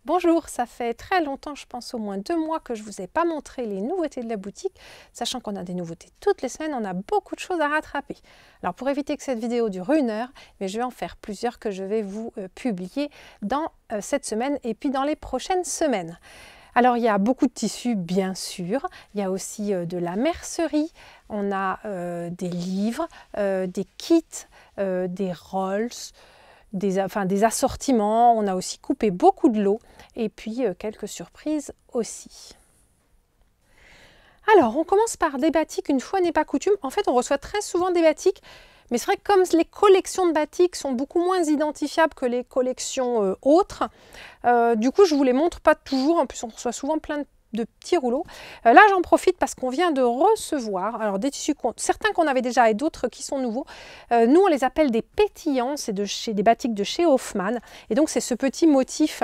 Bonjour, ça fait très longtemps, je pense au moins 2 mois que je ne vous ai pas montré les nouveautés de la boutique, sachant qu'on a des nouveautés toutes les semaines, on a beaucoup de choses à rattraper. Alors pour éviter que cette vidéo dure 1 heure, mais je vais en faire plusieurs que je vais vous publier dans cette semaine et puis dans les prochaines semaines. Alors il y a beaucoup de tissus bien sûr, il y a aussi de la mercerie, on a des livres, des kits, des rolls, des assortiments, on a aussi coupé beaucoup de lots et puis quelques surprises aussi. Alors on commence par des batiks, une fois n'est pas coutume. En fait on reçoit très souvent des batiks, mais c'est vrai que comme les collections de batiks sont beaucoup moins identifiables que les collections autres, du coup je vous les montre pas toujours, en plus on reçoit souvent plein de petits rouleaux. Là j'en profite parce qu'on vient de recevoir alors des tissus, certains qu'on avait déjà et d'autres qui sont nouveaux. Nous on les appelle des pétillants, c'est des batiks de chez Hoffmann et donc c'est ce petit motif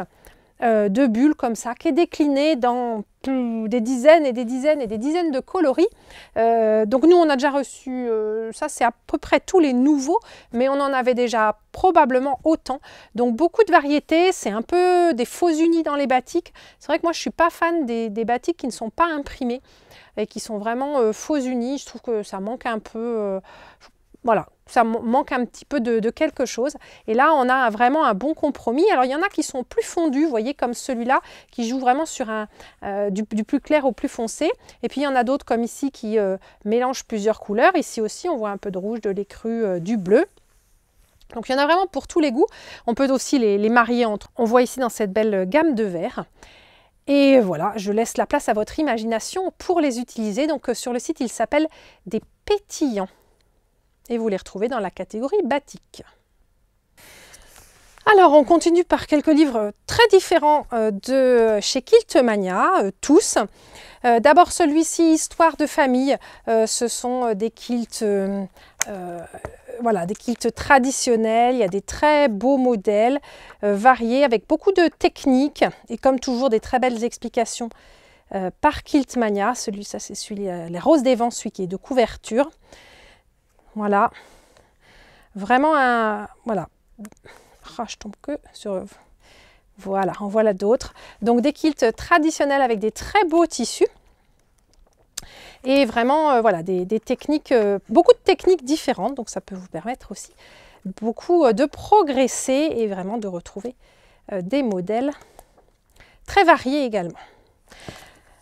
de bulles comme ça qui est décliné dans des dizaines et des dizaines et des dizaines de coloris. Donc nous on a déjà reçu, ça c'est à peu près tous les nouveaux, mais on en avait déjà probablement autant. Donc beaucoup de variétés, c'est un peu des faux unis dans les batiks. C'est vrai que moi je suis pas fan des batiks qui ne sont pas imprimés et qui sont vraiment faux unis. Je trouve que ça manque un peu, voilà, ça manque un petit peu de quelque chose. Et là, on a vraiment un bon compromis. Alors, il y en a qui sont plus fondus, vous voyez, comme celui-là, qui joue vraiment sur du plus clair au plus foncé. Et puis, il y en a d'autres, comme ici, qui mélangent plusieurs couleurs. Ici aussi, on voit un peu de rouge, de l'écru, du bleu. Donc, il y en a vraiment pour tous les goûts. On peut aussi les marier entre. On voit ici dans cette belle gamme de verts. Et voilà, je laisse la place à votre imagination pour les utiliser. Donc, sur le site, il s'appelle des pétillants. Et vous les retrouvez dans la catégorie batik. Alors on continue par quelques livres très différents de chez Quiltmania, tous. D'abord celui-ci, Histoire de famille, ce sont des quilts, voilà, des quilts traditionnels, il y a des très beaux modèles variés avec beaucoup de techniques et comme toujours des très belles explications par Quiltmania. Celui-là c'est celui, les Roses des Vents, celui qui est de couverture. Voilà, vraiment un... Voilà, ah, je tombe que sur... Voilà, en voilà d'autres. Donc des quilts traditionnels avec des très beaux tissus. Et vraiment, voilà, des techniques, beaucoup de techniques différentes. Donc ça peut vous permettre aussi beaucoup de progresser et vraiment de retrouver des modèles très variés également.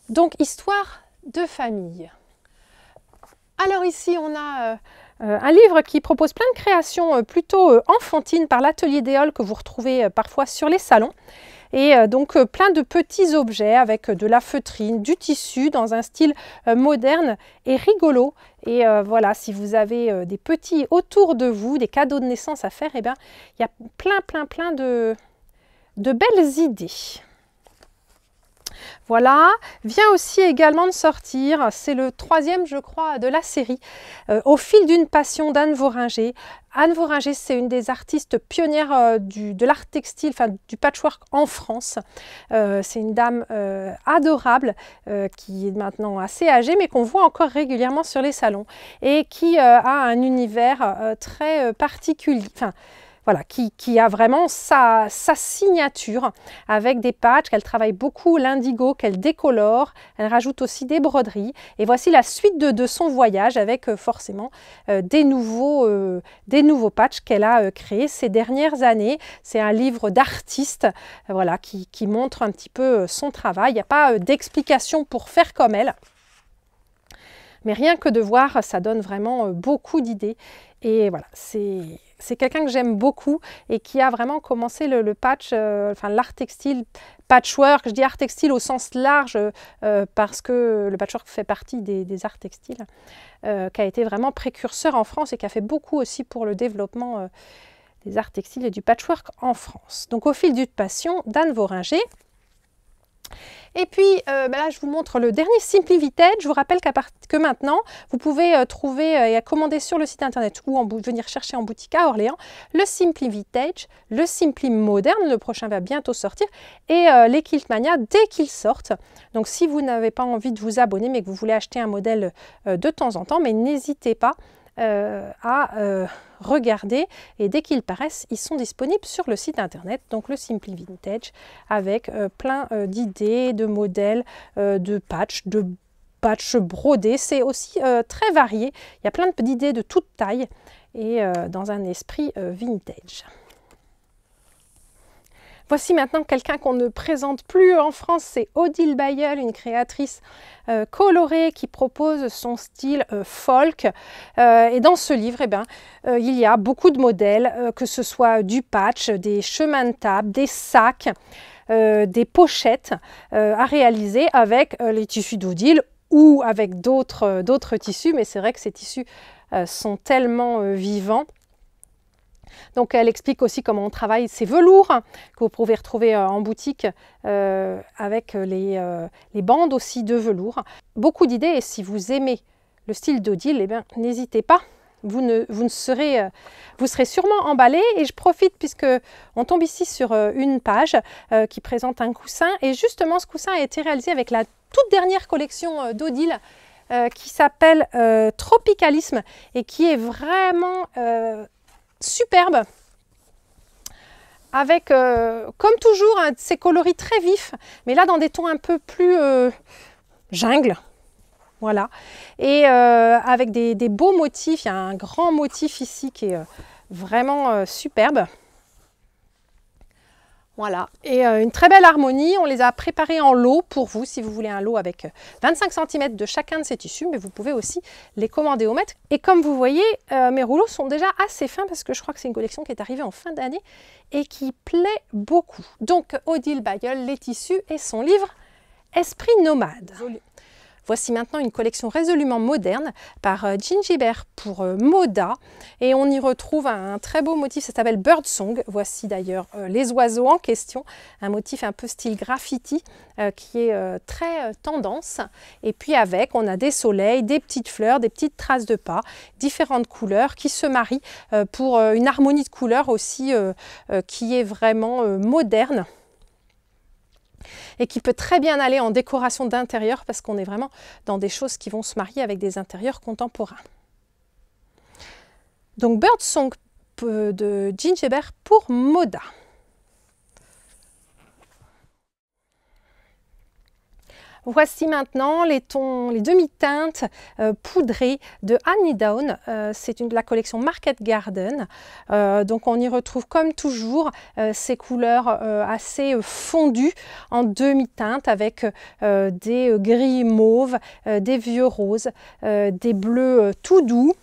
Donc, histoire de famille. Alors ici, on a... un livre qui propose plein de créations plutôt enfantines par l'atelier d'Éole que vous retrouvez parfois sur les salons. Et donc plein de petits objets avec de la feutrine, du tissu dans un style moderne et rigolo. Et voilà, si vous avez des petits autour de vous, des cadeaux de naissance à faire, eh bien, il y a plein de belles idées. Voilà, vient aussi également de sortir, c'est le 3e je crois de la série, Au fil d'une passion d'Anne Voringer. Anne Voringer, c'est une des artistes pionnières de l'art textile, enfin du patchwork en France. C'est une dame adorable qui est maintenant assez âgée mais qu'on voit encore régulièrement sur les salons et qui a un univers très particulier. Enfin, voilà, qui a vraiment sa signature avec des patchs, qu'elle travaille beaucoup l'indigo, qu'elle décolore, elle rajoute aussi des broderies. Et voici la suite de son voyage avec forcément des nouveaux patchs qu'elle a créés ces dernières années. C'est un livre d'artiste voilà, qui montre un petit peu son travail. Il n'y a pas d'explication pour faire comme elle. Mais rien que de voir, ça donne vraiment beaucoup d'idées. Et voilà, c'est quelqu'un que j'aime beaucoup et qui a vraiment commencé le patch, enfin l'art textile, patchwork, je dis art textile au sens large parce que le patchwork fait partie des arts textiles, qui a été vraiment précurseur en France et qui a fait beaucoup aussi pour le développement des arts textiles et du patchwork en France. Donc au fil d'une passion d'Anne Voringer. Et puis là, je vous montre le dernier Simply Vintage. Je vous rappelle que maintenant, vous pouvez trouver et commander sur le site internet ou venir chercher en boutique à Orléans le Simply Vintage, le Simply Moderne, le prochain va bientôt sortir, et les Quiltmania dès qu'ils sortent. Donc si vous n'avez pas envie de vous abonner mais que vous voulez acheter un modèle de temps en temps, mais n'hésitez pas. à regarder. Et dès qu'ils paraissent, ils sont disponibles sur le site internet, donc le Simply Vintage, avec plein d'idées, de modèles, de patchs brodés. C'est aussi très varié. Il y a plein d'idées de toute taille et dans un esprit vintage. Voici maintenant quelqu'un qu'on ne présente plus en France, c'est Odile Bailleul, une créatrice colorée qui propose son style folk. Et dans ce livre, il y a beaucoup de modèles, que ce soit du patch, des chemins de table, des sacs, des pochettes à réaliser avec les tissus d'Odile ou avec d'autres tissus, mais c'est vrai que ces tissus sont tellement vivants. Donc elle explique aussi comment on travaille ces velours que vous pouvez retrouver en boutique avec les bandes aussi de velours. Beaucoup d'idées, et si vous aimez le style d'Odile, n'hésitez pas, vous serez sûrement emballé. Et je profite puisque on tombe ici sur une page qui présente un coussin, et justement ce coussin a été réalisé avec la toute dernière collection d'Odile qui s'appelle Tropicalisme et qui est vraiment superbe, avec comme toujours ces coloris très vifs, mais là dans des tons un peu plus jungle, voilà, et avec des beaux motifs. Il y a un grand motif ici qui est vraiment superbe. Voilà, et une très belle harmonie. On les a préparés en lot pour vous, si vous voulez un lot avec 25 cm de chacun de ces tissus, mais vous pouvez aussi les commander au mètre. Et comme vous voyez, mes rouleaux sont déjà assez fins parce que je crois que c'est une collection qui est arrivée en fin d'année et qui plaît beaucoup. Donc Odile Bailleul, les tissus et son livre Esprit nomade. Voici maintenant une collection résolument moderne par Gingibert pour Moda, et on y retrouve un très beau motif, ça s'appelle Birdsong. Voici d'ailleurs les oiseaux en question, un motif un peu style graffiti qui est très tendance. Et puis avec, on a des soleils, des petites fleurs, des petites traces de pas, différentes couleurs qui se marient pour une harmonie de couleurs aussi qui est vraiment moderne. Et qui peut très bien aller en décoration d'intérieur parce qu'on est vraiment dans des choses qui vont se marier avec des intérieurs contemporains. Donc Birdsong de Gingibert pour Moda. Voici maintenant les demi-teintes poudrées de Annie Down. C'est la collection Market Garden. Donc on y retrouve comme toujours ces couleurs assez fondues en demi-teinte avec des gris mauves, des vieux roses, des bleus tout doux.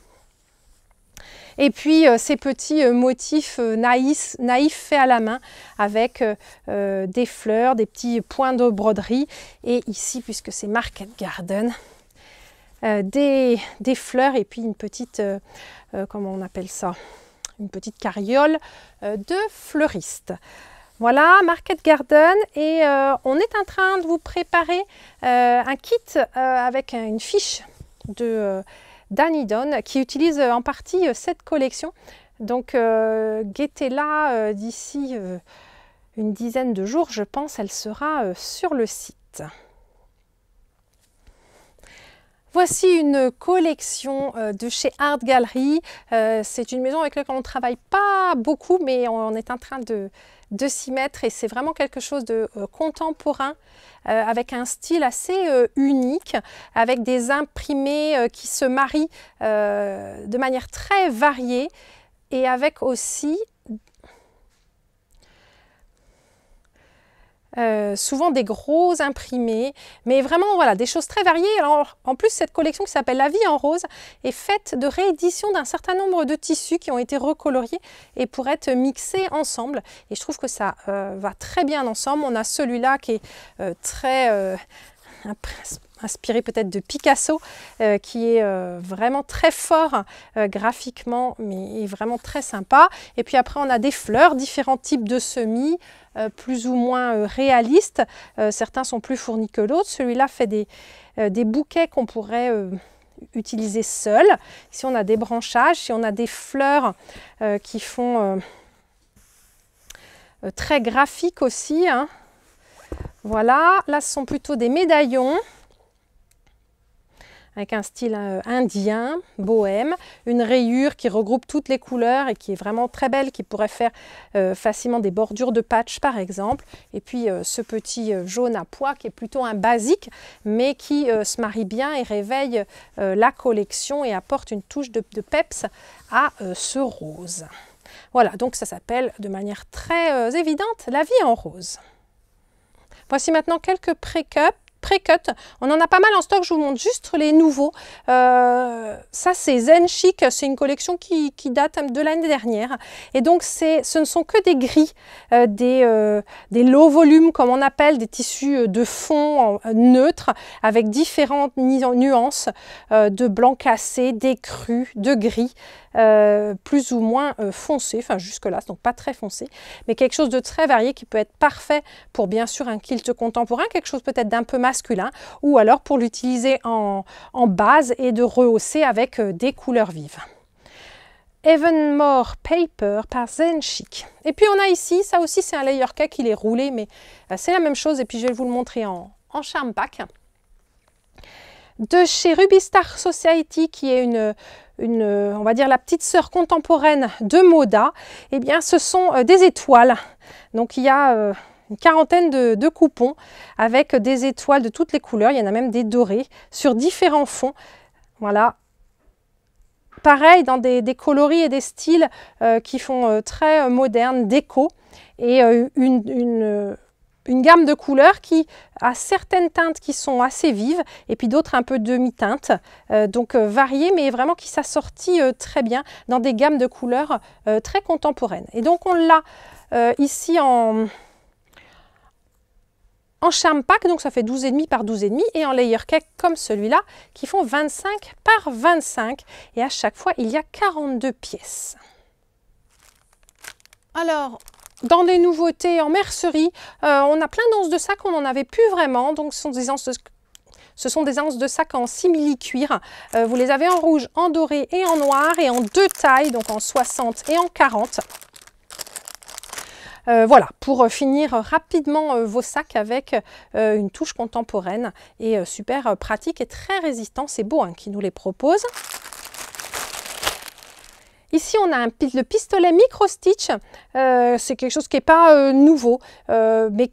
Et puis ces petits motifs naïfs faits à la main avec des fleurs, des petits points de broderie. Et ici, puisque c'est Market Garden, des fleurs et puis une petite, comment on appelle ça, une petite carriole de fleuriste. Voilà, Market Garden, et on est en train de vous préparer un kit avec une fiche de d'Annie Down qui utilise en partie cette collection. Donc guettez-la d'ici une dizaine de jours, je pense, elle sera sur le site. Voici une collection de chez Art Gallery. C'est une maison avec laquelle on ne travaille pas beaucoup, mais on est en train de s'y mettre, et c'est vraiment quelque chose de contemporain avec un style assez unique, avec des imprimés qui se marient de manière très variée, et avec aussi souvent des gros imprimés, mais vraiment voilà, des choses très variées. Alors, en plus, cette collection qui s'appelle La vie en rose est faite de rééditions d'un certain nombre de tissus qui ont été recoloriés et pour être mixés ensemble, et je trouve que ça va très bien ensemble. On a celui-là qui est très inspiré peut-être de Picasso, qui est vraiment très fort graphiquement, mais est vraiment très sympa. Et puis après, on a des fleurs, différents types de semis, plus ou moins réalistes. Certains sont plus fournis que d'autres. Celui-là fait des bouquets qu'on pourrait utiliser seuls. Ici, on a des branchages. Ici, on a des fleurs qui font très graphiques aussi, hein. Voilà, là, ce sont plutôt des médaillons. avec un style indien, bohème, une rayure qui regroupe toutes les couleurs et qui est vraiment très belle, qui pourrait faire facilement des bordures de patch par exemple. Et puis ce petit jaune à pois qui est plutôt un basique, mais qui se marie bien et réveille la collection et apporte une touche de peps à ce rose. Voilà, donc ça s'appelle de manière très évidente la vie en rose. Voici maintenant quelques pré-cuts. On en a pas mal en stock, je vous montre juste les nouveaux. Ça c'est Zen Chic, c'est une collection qui date de l'année dernière. Et donc ce ne sont que des gris, des low volumes comme on appelle, des tissus de fond neutres avec différentes nuances de blanc cassé, d'écru, de gris. Plus ou moins foncé, enfin jusque là, donc pas très foncé, mais quelque chose de très varié qui peut être parfait pour bien sûr un kilt contemporain, quelque chose peut-être d'un peu masculin, ou alors pour l'utiliser en base et de rehausser avec des couleurs vives. Evenmore Paper par Zen Chic. Et puis on a ici, ça aussi c'est un layer cake, il est roulé, mais c'est la même chose, et puis je vais vous le montrer en charm pack. De chez Ruby Star Society, qui est on va dire la petite sœur contemporaine de Moda, eh bien ce sont des étoiles. Donc il y a une quarantaine de coupons avec des étoiles de toutes les couleurs, il y en a même des dorés sur différents fonds. Voilà. Pareil dans des coloris et des styles qui font très moderne, déco, et une gamme de couleurs qui a certaines teintes qui sont assez vives et puis d'autres un peu demi-teintes, donc variées mais vraiment qui s'assortit très bien dans des gammes de couleurs très contemporaines. Et donc on l'a ici en charm pack, donc ça fait 12,5 par 12,5, et en layer cake comme celui-là qui font 25 par 25, et à chaque fois il y a 42 pièces. Alors, dans des nouveautés en mercerie, on a plein d'anses de sac, on n'en avait plus vraiment, donc ce sont des anses de sac en simili-cuir. Vous les avez en rouge, en doré et en noir, et en deux tailles, donc en 60 et en 40. Voilà, pour finir rapidement vos sacs avec une touche contemporaine et super pratique et très résistant. C'est beau hein, qui nous les propose. Ici, on a le pistolet micro-stitch. C'est quelque chose qui n'est pas nouveau, mais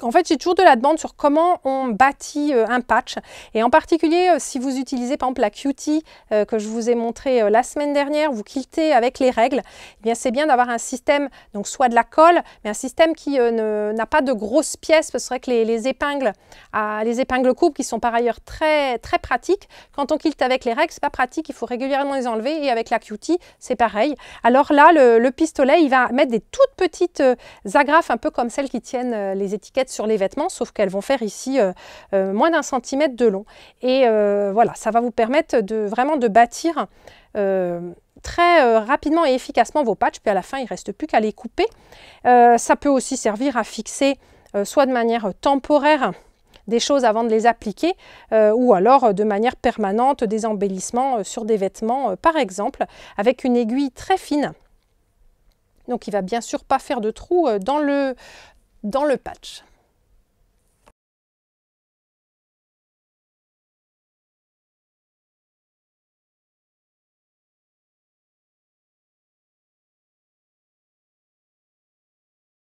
en fait, j'ai toujours de la demande sur comment on bâtit un patch. Et en particulier, si vous utilisez par exemple la Cutie que je vous ai montré la semaine dernière, vous quiltez avec les règles, eh bien c'est bien d'avoir un système, donc soit de la colle, mais un système qui n'a pas de grosses pièces, parce que c'est vrai que les épingles coupes qui sont par ailleurs très, très pratiques, quand on quilte avec les règles, c'est pas pratique, il faut régulièrement les enlever, et avec la Cutie, c'est pareil. Alors là, le pistolet, il va mettre des toutes petites agrafes, un peu comme celles qui tiennent les étiquettes sur les vêtements, sauf qu'elles vont faire ici moins d'1 centimètre de long. Et voilà, ça va vous permettre vraiment de bâtir très rapidement et efficacement vos patchs, puis à la fin, il ne reste plus qu'à les couper. Ça peut aussi servir à fixer, soit de manière temporaire, des choses avant de les appliquer, ou alors de manière permanente, des embellissements sur des vêtements, par exemple, avec une aiguille très fine. Donc il ne va bien sûr pas faire de trous dans le patch.